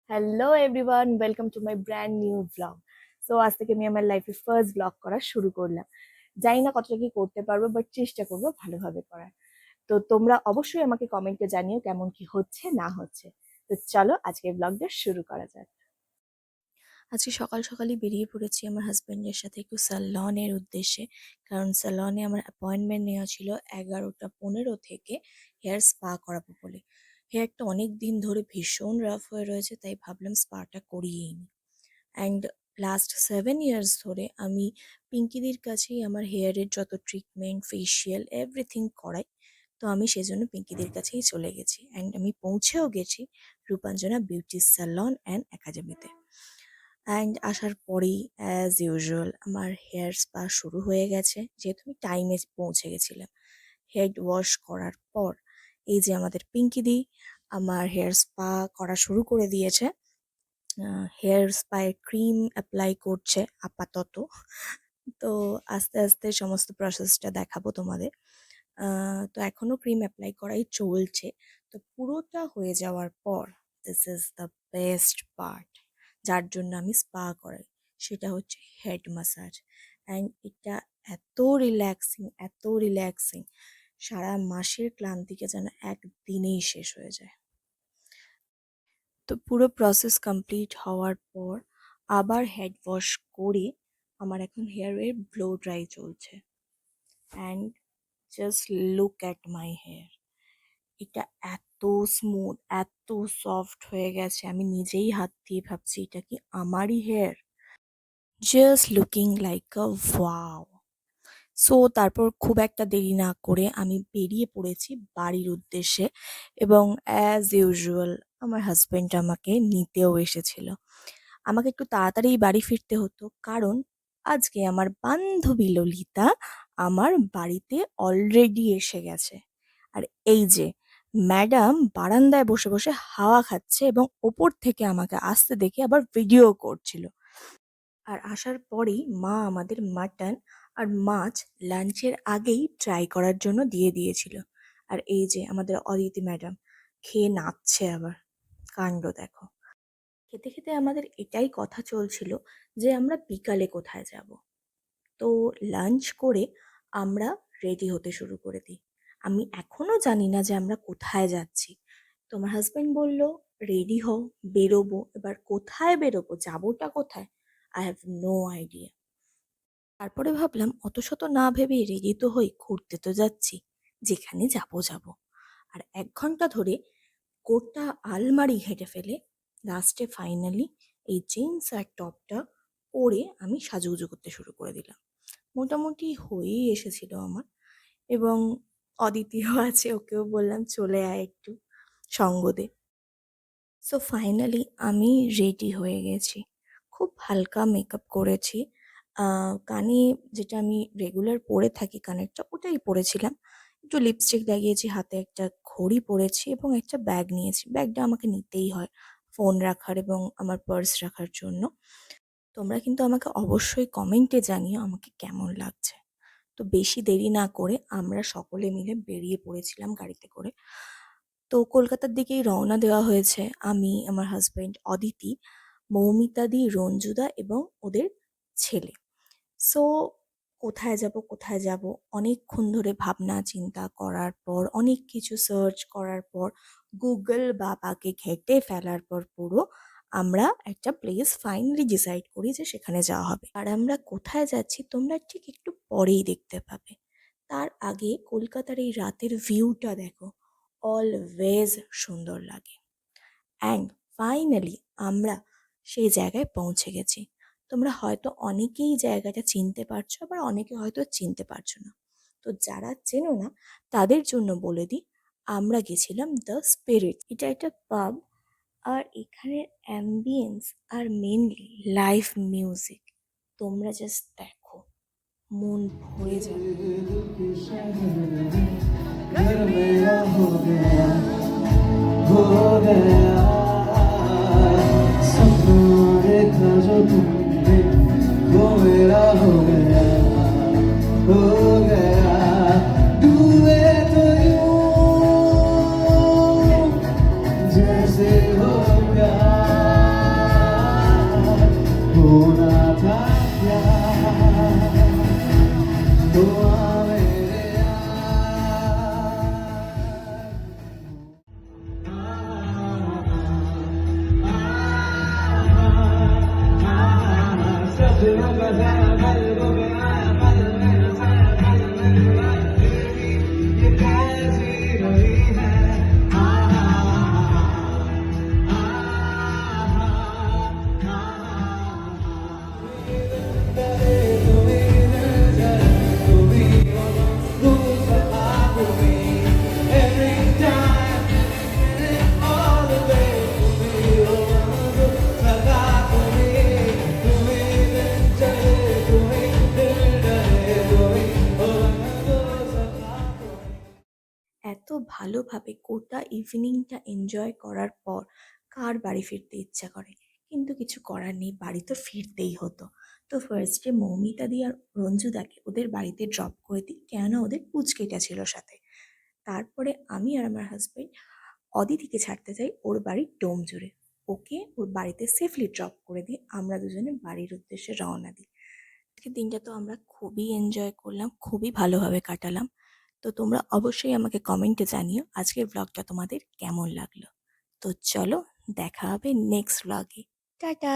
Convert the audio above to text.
Hello everyone, welcome to my brand new blog. So আজ থেকে আমি আমার লাইফে ফার্স্ট ব্লগ করা শুরু করলাম। জানি না কতটা কি করতে পারবো, বাট চেষ্টা করবো ভালোভাবে করার। তো তোমরা অবশ্যই আমাকে কমেন্টে জানিও কেমন কি হচ্ছে না হচ্ছে। তো চলো আজকের ব্লগটা শুরু করা যাক। আজকে সকাল সকালই বেরিয়ে পড়েছি আমার হাজবেন্ডের সাথে একটু স্যালনের উদ্দেশ্যে। কারণ স্যালনে আমার অ্যাপয়েন্টমেন্ট নেওয়া ছিল 11:15 থেকে হেয়ার স্পা করাবো বলে। হেয়ারটা অনেক দিন ধরে ভীষণ রাফ হয়ে রয়েছে, তাই ভাবলাম স্পাটা করিয়েই নিই। অ্যান্ড লাস্ট 7 ইয়ার্স ধরে আমি পিঙ্কিদির কাছেই আমার হেয়ারের যত ট্রিটমেন্ট, ফেসিয়াল এভরিথিং করাই। তো আমি সেজন্য পিঙ্কিদির কাছেই চলে গেছি, অ্যান্ড আমি পৌঁছেও গেছি রূপাঞ্জনা বিউটি স্যালন অ্যান্ড একাডেমিতে। অ্যান্ড আসার পরেই অ্যাজ ইউজুয়াল আমার হেয়ার স্পা শুরু হয়ে গেছে, যেহেতু আমি টাইমে পৌঁছে গেছিলাম। হেড ওয়াশ করার পর এই যে আমাদের পিঙ্কিদি আমার হেয়ার স্পা করা শুরু করে দিয়েছে। হেয়ার স্পায় ক্রিম অ্যাপ্লাই করছে আপাতত। তো আস্তে আস্তে সমস্ত প্রসেসটা দেখাবো তোমাদের। তো এখনো ক্রিম অ্যাপ্লাই করাই চলছে। তো পুরোটা হয়ে যাওয়ার পর this is the best part, যার জন্য আমি স্পা করাই, সেটা হচ্ছে হেড ম্যাসাজ। অ্যান্ড এটা এত রিল্যাক্সিং, সারা মাসের ক্লান্তিকে যেন একদিনেই শেষ হয়ে যায়। তো পুরো প্রসেস কমপ্লিট হওয়ার পর আবার হেড ওয়াশ করে আমার এখন হেয়ারের ব্লো ড্রাই চলছে। And just look at my hair, এটা এত স্মুথ, এত সফট হয়ে গেছে, আমি নিজেই হাত দিয়ে ভাবছি এটা কি আমারই hair. Just looking like a wow. So তারপর খুব একটা দেরি না করে আমি বেরিয়ে পড়েছি বাড়ির উদ্দেশ্যে, এবং অ্যাজ ইউজুয়াল আমার হাজবেন্ড আমাকে নিতেও এসেছিল। আমাকে একটু তাড়াতাড়ি বাড়ি ফিরতে হতো, কারণ আজকে আমার বান্ধবী ললিতা আমার বাড়িতে অলরেডি এসে গেছে। আর এই যে ম্যাডাম বারান্দায় বসে বসে হাওয়া খাচ্ছে এবং ওপর থেকে আমাকে আসতে দেখে আবার ভিডিও করছিল। আর আসার পরেই মা আমাদের মাটন আর মাছ লাঞ্চের আগেই ট্রাই করার জন্য দিয়ে দিয়েছিল। আর এই যে আমাদের অদিতি ম্যাডাম খেয়ে নাচছে আবার, কাণ্ড দেখো। খেতে খেতে আমাদের এটাই কথা চলছিল যে আমরা বিকালে কোথায় যাব। তো লাঞ্চ করে আমরা রেডি হতে শুরু করে দিই। আমি এখনো জানি না যে আমরা কোথায় যাচ্ছি। তো আমার হাজবেন্ড বলল, রেডি হও, বেরোবো। এবার কোথায় বেরোবো, যাবোটা কোথায়, আই হ্যাভ নো আইডিয়া। তারপরে ভাবলাম অত শত না ভেবে রেডি তো হই, ঘুরতে তো যাচ্ছি, যেখানে যাবো যাবো। আর 1 ঘন্টা ধরে গোটা আলমারি ঘেঁটে ফেলে লাস্টে ফাইনালি এই জিন্স আর টপটা পরে আমি সাজুগুজু করতে শুরু করে দিলাম। মোটামুটি হয়েই এসেছিল আমার, এবং অদিতিও আছে, ওকেও বললাম চলে আয় একটু সঙ্গ দে। সো ফাইনালি আমি রেডি হয়ে গেছি, খুব হালকা মেকআপ করেছি। কানে যেটা আমি রেগুলার পরে থাকি কানেরটা, ওটাই পরেছিলাম। একটু লিপস্টিক লাগিয়েছি, হাতে একটা ঘড়ি পরেছি এবং একটা ব্যাগ নিয়েছি। ব্যাগটা আমাকে নিতেই হয় ফোন রাখার এবং আমার পার্স রাখার জন্য। তোমরা কিন্তু আমাকে অবশ্যই কমেন্টে জানিও আমাকে কেমন লাগছে। তো বেশি দেরি না করে আমরা সকলে মিলে বেরিয়ে পড়েছিলাম গাড়িতে করে। তো কলকাতার দিকেই রওনা দেওয়া হয়েছে। আমি, আমার হাজবেন্ড, অদিতি, মৌমিতাদি, রঞ্জুদা এবং ওদের ছেলে। সো কোথায় যাব অনেকক্ষণ ধরে ভাবনা চিন্তা করার পর, অনেক কিছু সার্চ করার পর, গুগল বাবাকে ঘেঁটে ফেলার পর পুরো আমরা একটা প্লেস ফাইনালি ডিসাইড করি যে সেখানে যাওয়া হবে। আর আমরা কোথায় যাচ্ছি তোমরা ঠিক একটু পরেই দেখতে পাবে। তার আগে কলকাতার এই রাতের ভিউটা দেখো, অলওয়েজ সুন্দর লাগে। অ্যান্ড ফাইনালি আমরা সেই জায়গায় পৌঁছে গেছি। তোমরা হয়তো অনেকেই জায়গাটা চিনতে পারছো, আবার অনেকে হয়তো চিনতে পারছো না। তো যারা চেনো না তাদের জন্য বলে দিই, আমরা গেছিলাম দ্য স্পিরিট। এটা একটা পাব, আর এখানের অ্যাম্বিয়েন্স আর মেনলি লাইভ মিউজিক তোমরা জাস্ট দেখো, মন ভরে যাবে। हो गया सपना देखा जो तुमने वो मेरा हो गया डूबे तो यूं जैसे हो प्यार होना था प्यार हुआ मेरे यार सपनों का साया पलकों पे आया पल में साया पल में आया फिर भी ये कैसी रही है এত ভালোভাবে গোটা ইভিনিংটা এনজয় করার পর কার বাড়ি ফিরতে ইচ্ছা করে, কিন্তু কিছু করার নেই, বাড়ি তো ফিরতেই হতো। তো ফার্স্টে মৌমিতাদি আর রঞ্জুদাকে ওদের বাড়িতে ড্রপ করে দিই, কেন ওদের পুচকেটা ছিল সাথে। তারপরে আমি আর আমার হাজবেন্ড অদিতিকে ছাড়তে যাই ওর বাড়ির ডোমজুড়ে। ওকে ওর বাড়িতে সেফলি ড্রপ করে দিয়ে আমরা দুজনে বাড়ির উদ্দেশ্যে রওনা দিই। আজকের দিনটা তো আমরা খুবই এনজয় করলাম, খুবই ভালোভাবে কাটালাম। তো তোমরা অবশ্যই আমাকে কমেন্টে জানিও আজকের ব্লগটা তোমাদের কেমন লাগলো। তো চলো, দেখা হবে নেক্সট ব্লগে। টাটা।